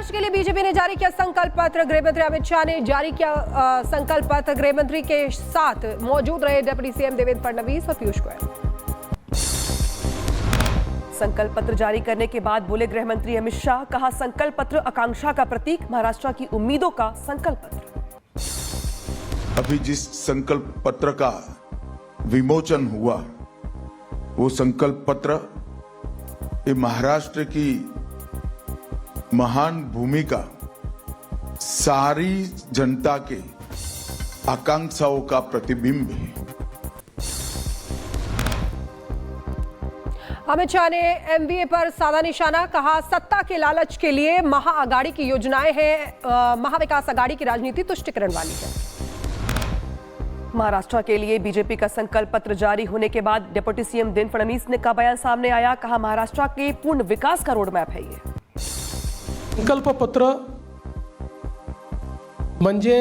महाराष्ट्र के लिए बीजेपी ने जारी किया संकल्प पत्र। गृह मंत्री अमित शाह ने जारी किया संकल्प पत्र। गृह मंत्री के साथ मौजूद रहे डिप्टी सीएम देवेंद्र फडणवीस और पीयूष गोयल। संकल्प पत्र जारी करने के बाद बोले गृह मंत्री अमित शाह, कहा संकल्प पत्र आकांक्षा का प्रतीक, महाराष्ट्र की उम्मीदों का संकल्प पत्र। अभी जिस संकल्प पत्र का विमोचन हुआ वो संकल्प पत्र ये महाराष्ट्र की महान भूमिका, सारी जनता के आकांक्षाओं का प्रतिबिंब है। अमित शाह ने एमवीए पर साधा निशाना, कहा सत्ता के लालच के लिए महाअघाड़ी की योजनाएं हैं, महाविकास अघाड़ी की राजनीति तुष्टिकरण वाली है। महाराष्ट्र के लिए बीजेपी का संकल्प पत्र जारी होने के बाद डिप्टी सीएम देवेंद्र फडणवीस ने का बयान सामने आया, कहा महाराष्ट्र के पूर्ण विकास का रोड मैप है ये। संकल्प पत्र म्हणजे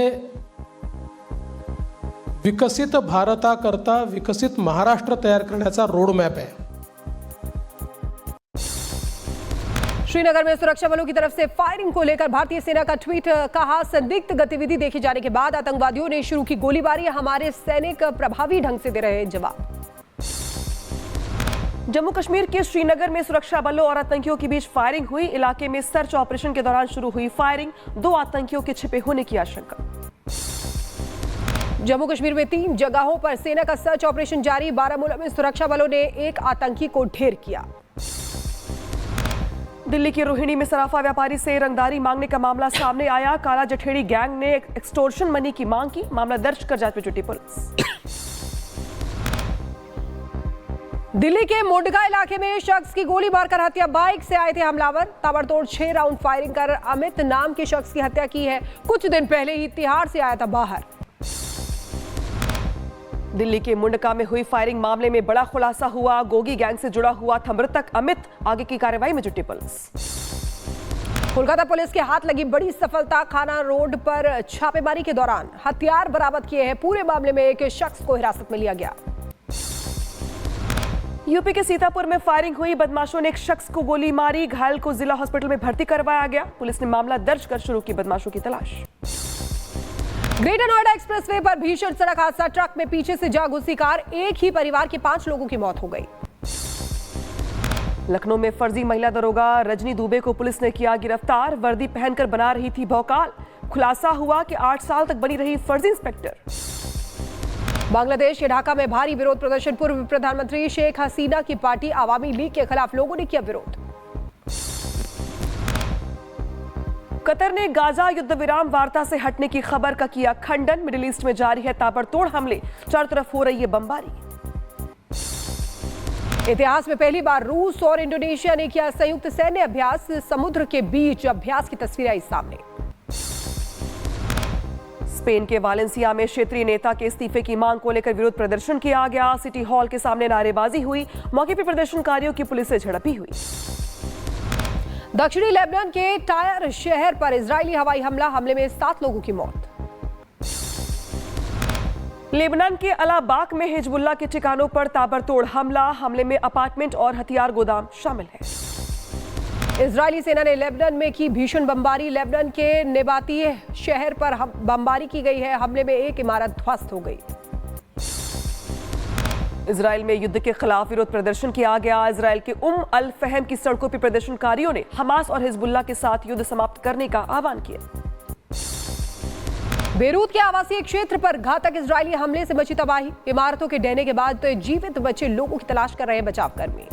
विकसित भारताकरता विकसित महाराष्ट्र तयार करण्याचा रोड मैप है। श्रीनगर में सुरक्षा बलों की तरफ से फायरिंग को लेकर भारतीय सेना का ट्वीट, कहा संदिग्ध गतिविधि देखे जाने के बाद आतंकवादियों ने शुरू की गोलीबारी, हमारे सैनिक प्रभावी ढंग से दे रहे जवाब। जम्मू कश्मीर के श्रीनगर में सुरक्षा बलों और आतंकियों के बीच फायरिंग हुई। इलाके में सर्च ऑपरेशन के दौरान शुरू हुई फायरिंग, 2 आतंकियों के छिपे होने की आशंका। जम्मू कश्मीर में 3 जगहों पर सेना का सर्च ऑपरेशन जारी। बारामूला में सुरक्षा बलों ने एक आतंकी को ढेर किया। दिल्ली के रोहिणी में सराफा व्यापारी से रंगदारी मांगने का मामला सामने आया। काला जठेड़ी गैंग ने एक्सटॉर्शन मनी की मांग की। मामला दर्ज कर जांच में जुटी पुलिस। दिल्ली के मोडगा इलाके में शख्स की गोली मारकर हत्या। बाइक से आए थे हमलावर, ताबड़तोड़ 6 राउंड फायरिंग कर अमित नाम के शख्स की हत्या की है। कुछ दिन पहले ही तिहाड़ से आया था बाहर। दिल्ली के मुंडका में हुई फायरिंग मामले में बड़ा खुलासा हुआ। गोगी गैंग से जुड़ा हुआ था मृतक अमित। आगे की कार्रवाई में जुटी पुलिस। कोलकाता पुलिस के हाथ लगी बड़ी सफलता। खाना रोड पर छापेमारी के दौरान हथियार बरामद किए हैं। पूरे मामले में एक शख्स को हिरासत में लिया गया। यूपी के सीतापुर में फायरिंग हुई। बदमाशों ने एक शख्स को गोली मारी। घायल को जिला हॉस्पिटल में भर्ती करवाया गया। पुलिस ने मामला दर्ज कर शुरू की बदमाशों की तलाश। ग्रेटर नोएडा एक्सप्रेसवे पर भीषण सड़क हादसा। ट्रक में पीछे से जा घुसी कार। एक ही परिवार के 5 लोगों की मौत हो गई। लखनऊ में फर्जी महिला दरोगा रजनी दुबे को पुलिस ने किया गिरफ्तार। वर्दी पहनकर बना रही थी भौकाल। खुलासा हुआ कि 8 साल तक बनी रही फर्जी इंस्पेक्टर। बांग्लादेश के ढाका में भारी विरोध प्रदर्शन। पूर्व प्रधानमंत्री शेख हसीना की पार्टी आवामी लीग के खिलाफ लोगों ने किया विरोध। कतर ने गाजा युद्ध विराम वार्ता से हटने की खबर का किया खंडन। मिडिल ईस्ट में जारी है ताबड़तोड़ हमले, चारों तरफ हो रही है बमबारी। इतिहास में पहली बार रूस और इंडोनेशिया ने किया संयुक्त सैन्य अभ्यास। समुद्र के बीच अभ्यास की तस्वीर आई सामने। स्पेन के वालेंसिया में क्षेत्रीय नेता के इस्तीफे की मांग को लेकर विरोध प्रदर्शन किया गया। सिटी हॉल के सामने नारेबाजी हुई। मौके पर प्रदर्शनकारियों की पुलिस से झड़प हुई। दक्षिणी लेबनान के टायर शहर पर इजरायली हवाई हमला। हमले में 7 लोगों की मौत। लेबनान के अलाबाक में हिजबुल्लाह के ठिकानों पर ताबड़तोड़ हमला। हमले में अपार्टमेंट और हथियार गोदाम शामिल है। इजरायली सेना ने लेबनान में की भीषण बमबारी। लेबनान के नेबातीह शहर पर बमबारी की गई है। हमले में एक इमारत ध्वस्त हो गई। इजराइल में युद्ध के खिलाफ विरोध प्रदर्शन किया गया। इजराइल के अल फहम की सड़कों पर प्रदर्शनकारियों ने हमास और हिजबुल्लाह के साथ युद्ध समाप्त करने का आह्वान किया। बेरूत के आवासीय क्षेत्र पर घातक इजरायली हमले से मची तबाही। इमारतों के ढहने के बाद तो जीवित बचे लोगों की तलाश कर रहे बचावकर्मी।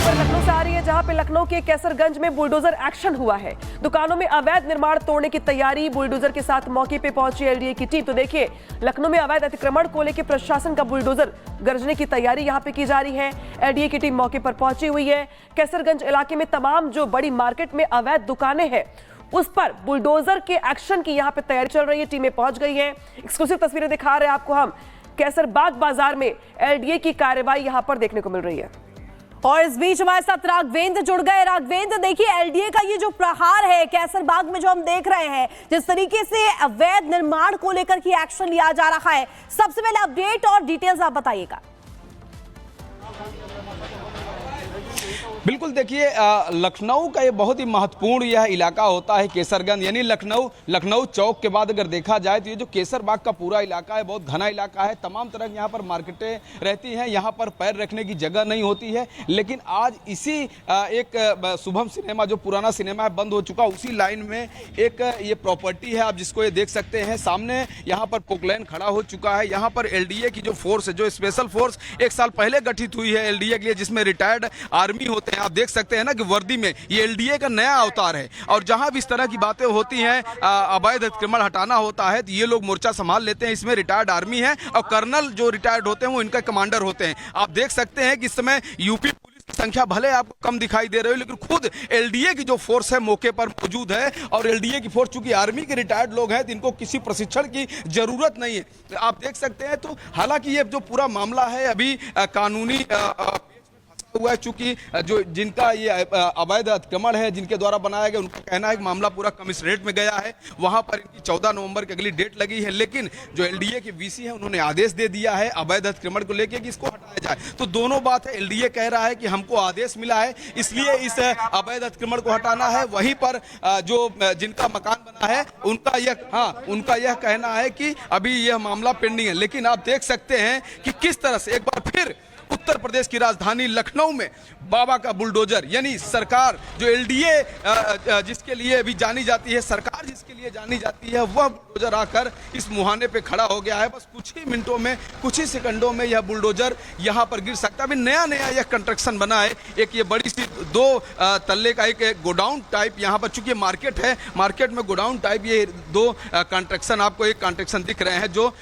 लखनऊ से आ रही है, जहां पे लखनऊ के कैसरगंज में बुलडोजर एक्शन हुआ है। दुकानों में अवैध निर्माण तोड़ने की तैयारी। बुलडोजर के साथ मौके पे पहुंची एलडीए की टीम। तो देखिए, लखनऊ में अवैध अतिक्रमण को लेकर प्रशासन का बुलडोजर गरजने की तैयारी यहां पे की जा रही है। एलडीए की टीम मौके पर पहुंची हुई है। कैसरगंज इलाके में तमाम जो बड़ी मार्केट में अवैध दुकानें हैं उस पर बुलडोजर के एक्शन की यहां पे तैयारी चल रही है। टीमें पहुंच गई हैं। एक्सक्लूसिव तस्वीरें दिखा रहे हैं आपको हम। कैसरबाग बाजार में एलडीए की कार्रवाई यहां पर देखने को मिल रही है। और इस बीच हमारे साथ राघवेंद्र जुड़ गए। राघवेंद्र, देखिए एलडीए का ये जो प्रहार है कैसरबाग में जो हम देख रहे हैं, जिस तरीके से अवैध निर्माण को लेकर की एक्शन लिया जा रहा है, सबसे पहले अपडेट और डिटेल्स आप बताइएगा। बिल्कुल देखिए, लखनऊ का ये बहुत ही महत्वपूर्ण यह इलाका होता है केसरगंज, यानी लखनऊ चौक के बाद अगर देखा जाए तो ये जो केसरबाग का पूरा इलाका है बहुत घना इलाका है। तमाम तरह की यहाँ पर मार्केटें रहती हैं, यहाँ पर पैर रखने की जगह नहीं होती है। लेकिन आज इसी एक शुभम सिनेमा जो पुराना सिनेमा है बंद हो चुका, उसी लाइन में एक ये प्रॉपर्टी है, आप जिसको ये देख सकते हैं सामने। यहाँ पर पोकलैन खड़ा हो चुका है। यहाँ पर एलडीए की जो फोर्स है, जो स्पेशल फोर्स 1 साल पहले गठित हुई है एलडीए के लिए, जिसमें रिटायर्ड आर्मी होते हैं। आप देख सकते हैं ना कि वर्दी में ये एलडीए का नया अवतार है। और जहां भी इस तरह की बातें होती हैं, अवैध अतिक्रमण हटाना होता है, तो ये लोग मोर्चा संभाल लेते हैं। इसमें रिटायर्ड आर्मी है और कर्नल जो रिटायर्ड होते हैं वो इनका कमांडर होते हैं। आप देख सकते हैं कि इस समय यूपी पुलिस की संख्या भले आपको कम दिखाई दे रही हो, लेकिन खुद एलडीए की जो फोर्स है मौके पर मौजूद है। और एलडीए की फोर्स चूंकि आर्मी के रिटायर्ड लोग हैं तो इनको किसी प्रशिक्षण की जरूरत नहीं है। आप देख सकते हैं। तो हालांकि ये जो पूरा मामला है अभी कानूनी हुआ है, चूंकि जो जिनका ये अवैध अतिक्रमण है जिनके द्वारा बनाया गया, उनका कहना है कि मामला पूरा कमिश्नरेट में गया है, वहां पर इनकी 14 नवंबर की अगली डेट लगी है। लेकिन जो एलडीए के वीसी है उन्होंने आदेश दे दिया है अवैध अतिक्रमण को लेकर कि इसको हटाया जाए। तो दोनों बात है, एलडीए कह रहा है कि हमको आदेश मिला है इसलिए इस अवैध अतिक्रमण को हटाना है, वहीं पर जो जिनका मकान बना है उनका यह कहना है कि अभी यह मामला पेंडिंग है। लेकिन आप देख सकते हैं कि किस तरह से एक बार फिर उत्तर प्रदेश की राजधानी लखनऊ में बाबा का बुलडोजर, यानी सरकार जो एलडीए जिसके लिए अभी जानी जाती है, सरकार जिसके लिए जानी जाती है, वह बुलडोजर आकर इस मुहाने पे खड़ा हो गया है। बस कुछ ही मिनटों में, कुछ ही सेकंडों में यह बुलडोजर यहां पर गिर सकता है। अभी नया यह कंस्ट्रक्शन बना है। एक ये बड़ी सी 2 तल्ले का एक गोडाउन टाइप यहाँ पर, चूंकि मार्केट है, मार्केट में गोडाउन टाइप ये 2 कंस्ट्रक्शन आपको एक कंस्ट्रक्शन दिख रहे हैं जो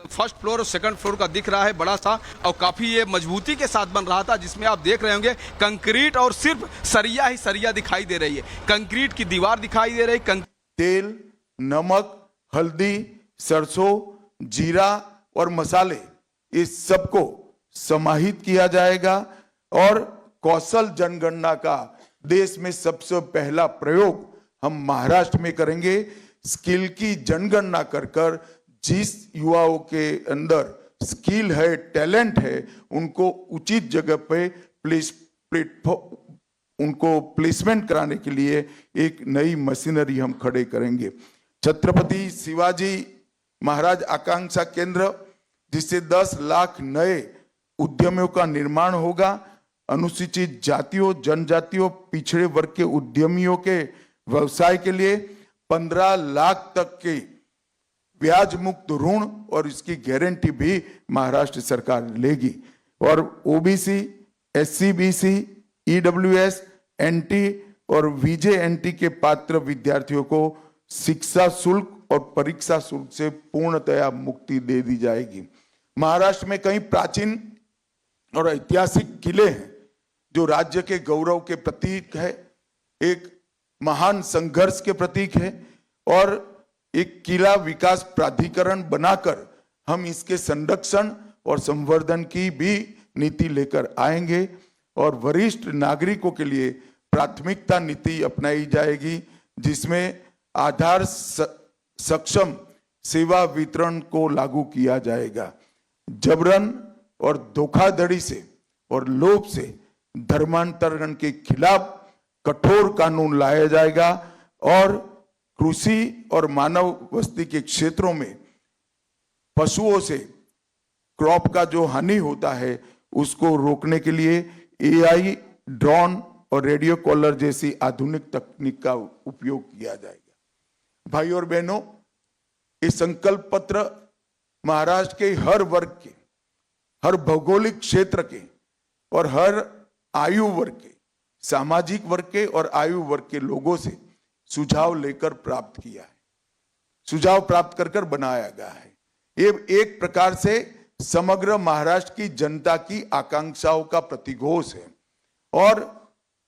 फर्स्ट फ्लोर और सेकंड फ्लोर का दिख रहा है, बड़ा सा और काफी ये मजबूती के साथ बन रहा था, जिसमें आप देख रहे होंगे कंक्रीट और सिर्फ सरिया ही सरिया दिखाई दे रही है, कंक्रीट की दीवार दिखाई दे रही है। तेल, नमक, हल्दी, सरसों, जीरा और मसाले, इस सबको समाहित किया जाएगा और कौशल जनगणना का देश में सबसे पहला प्रयोग हम महाराष्ट्र में करेंगे। स्किल की जनगणना कर जिस युवाओं के अंदर स्किल है, टैलेंट है, उनको उचित जगह पे उनको प्लेसमेंट कराने के लिए एक नई मशीनरी हम खड़े करेंगे। छत्रपति शिवाजी महाराज आकांक्षा केंद्र, जिससे 10 लाख नए उद्यमियों का निर्माण होगा। अनुसूचित जातियों, जनजातियों, पिछड़े वर्ग के उद्यमियों के व्यवसाय के लिए 15 लाख तक के ब्याज मुक्त ऋण और इसकी गारंटी भी महाराष्ट्र सरकार लेगी। और OBC, SC, BC, EWS, NT और वीजेएनटी के पात्र विद्यार्थियों को शिक्षा शुल्क और परीक्षा शुल्क से पूर्णतया मुक्ति दे दी जाएगी। महाराष्ट्र में कई प्राचीन और ऐतिहासिक किले हैं जो राज्य के गौरव के प्रतीक है, एक महान संघर्ष के प्रतीक है। और एक किला विकास प्राधिकरण बनाकर हम इसके संरक्षण और संवर्धन की भी नीति लेकर आएंगे। और वरिष्ठ नागरिकों के लिए प्राथमिकता नीति अपनाई जाएगी, जिसमें आधार सक्षम सेवा वितरण को लागू किया जाएगा। जबरन और धोखाधड़ी से और लोभ से धर्मांतरण के खिलाफ कठोर कानून लाया जाएगा। और कृषि और मानव बस्ती के क्षेत्रों में पशुओं से क्रॉप का जो हानि होता है उसको रोकने के लिए एआई, ड्रोन और रेडियो कॉलर जैसी आधुनिक तकनीक का उपयोग किया जाएगा। भाई और बहनों, ये संकल्प पत्र महाराष्ट्र के हर वर्ग के, हर भौगोलिक क्षेत्र के और हर आयु वर्ग के, सामाजिक वर्ग के और आयु वर्ग के लोगों से सुझाव लेकर प्राप्त किया है, सुझाव प्राप्त कर बनाया गया है। ये एक प्रकार से समग्र महाराष्ट्र की जनता की आकांक्षाओं का प्रतिघोष है। और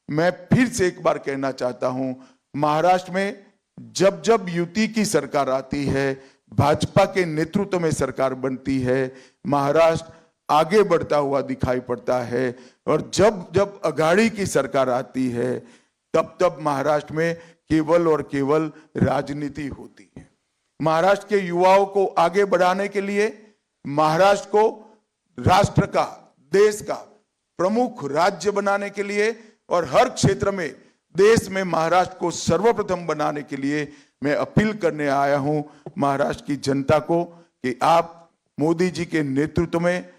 मैं फिर से एक बार कहना चाहता हूं, महाराष्ट्र में जब जब यूटी की सरकार आती है, भाजपा के नेतृत्व में सरकार बनती है, महाराष्ट्र आगे बढ़ता हुआ दिखाई पड़ता है। और जब जब अघाड़ी की सरकार आती है, तब तब महाराष्ट्र में केवल और केवल राजनीति होती है। महाराष्ट्र के युवाओं को आगे बढ़ाने के लिए, महाराष्ट्र को राष्ट्र का, देश का प्रमुख राज्य बनाने के लिए और हर क्षेत्र में देश में महाराष्ट्र को सर्वप्रथम बनाने के लिए मैं अपील करने आया हूं महाराष्ट्र की जनता को कि आप मोदी जी के नेतृत्व में